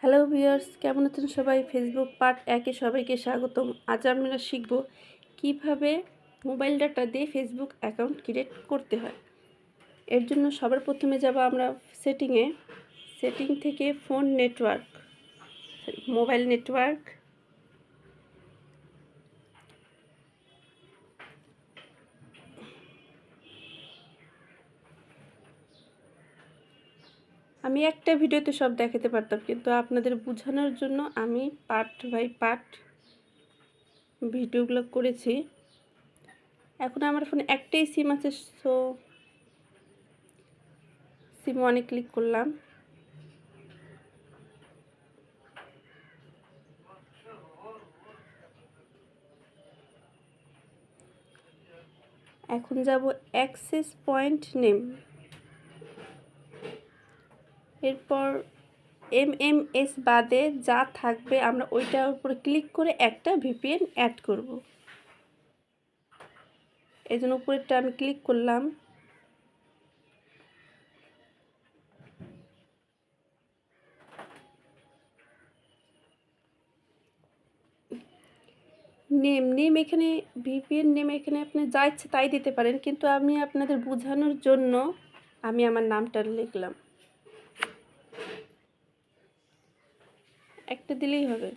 Hello viewers, কেমন আছেন সবাই? ফেসবুক পার্ট 1-এ সবাইকে স্বাগতম। আজ আমরা শিখব কিভাবে মোবাইল ডাটা দিয়ে ফেসবুক অ্যাকাউন্ট ক্রিয়েট করতে হয়। এর জন্য সবার প্রথমে যাব আমরা সেটিং থেকে ফোন নেটওয়ার্ক, মোবাইল নেটওয়ার্ক, আমি একটা ভিডিওতে সব দেখাতে পারতাম, কিন্তু আপনাদের বোঝানোর জন্য আমি পার্ট বাই পার্ট ভিডিওগুলো করেছি। এখন আমার ফোনে একটাই সিম আছে, সো সিম 1-এ ক্লিক করলাম। এখন যাব অ্যাক্সেস পয়েন্ট নেম, এরপর MMS বাদে যা থাকবে আমরা ওইটার উপরে ক্লিক করে একটা VPN অ্যাড করব। এই জন্য উপরেরটা আমি ক্লিক করলাম। নেম এখানে VPN নেম এখানে আপনি যা ইচ্ছে তাই দিতে পারেন, কিন্তু আমি আপনাদের বোঝানোর জন্য আমি আমার নামটা লিখলাম, একটা দিলেই হবে।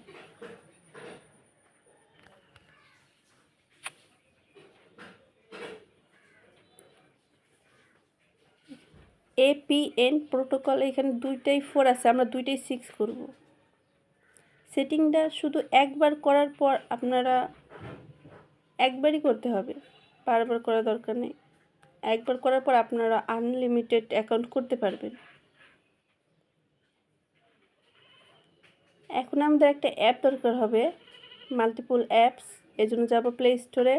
APN প্রোটোকল, এখানে দুইটাই 4 আছে, আমরা দুইটাই 6 করব। সেটিংটা শুধু একবার করার পর আপনারা একবারই করতে হবে, বারবার করার দরকার নেই। একবার করার পর আপনারা আনলিমিটেড অ্যাকাউন্ট করতে পারবেন। এখন আমাদের একটা অ্যাপ দরকার হবে, মাল্টিপল অ্যাপস। এর জন্য যাব প্লে স্টোরে।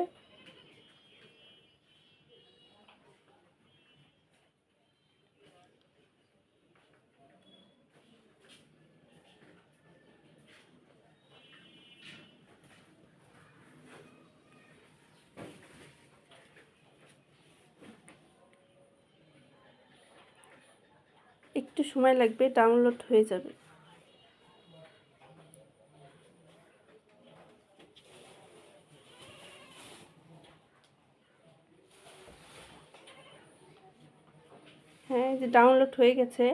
একটু সময় লাগবে, ডাউনলোড হয়ে যাবে। হ্যাঁ, যে ডাউনলোড হয়ে গেছে।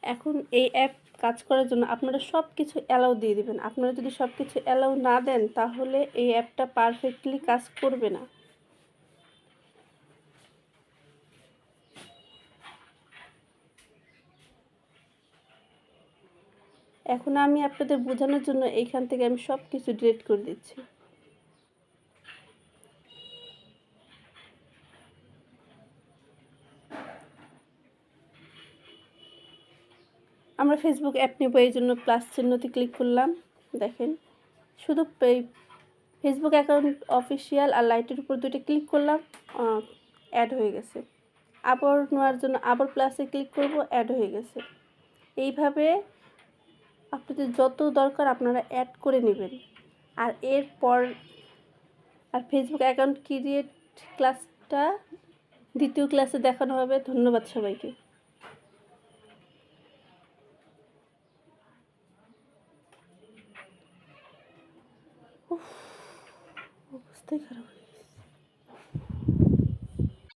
এখন এই অ্যাপ কাজ করার জন্য আপনারা সব কিছু অ্যালাউ দিয়ে দেবেন। আপনারা যদি সব কিছু অ্যালাউ না দেন, তাহলে এই অ্যাপটা পারফেক্টলি কাজ করবে না। এখন আমি আপনাদের বোঝানোর জন্য এইখান থেকে আমি সব কিছু ডিলিট করে দিচ্ছি। আমরা ফেসবুক অ্যাপ নেব, এই জন্য প্লাস চিহ্নতে ক্লিক করলাম। দেখেন, শুধু ফেসবুক অ্যাকাউন্ট অফিসিয়াল আর লাইটের উপর দুইটা ক্লিক করলাম, অ্যাড হয়ে গেছে। আবার নেওয়ার জন্য আবার প্লাসে ক্লিক করব, অ্যাড হয়ে গেছে। এইভাবে আপনাদের যত দরকার আপনারা অ্যাড করে নেবেন। আর এরপর ফেসবুক অ্যাকাউন্ট ক্রিয়েট ক্লাসটা দ্বিতীয় ক্লাসে দেখানো হবে। ধন্যবাদ সবাইকে।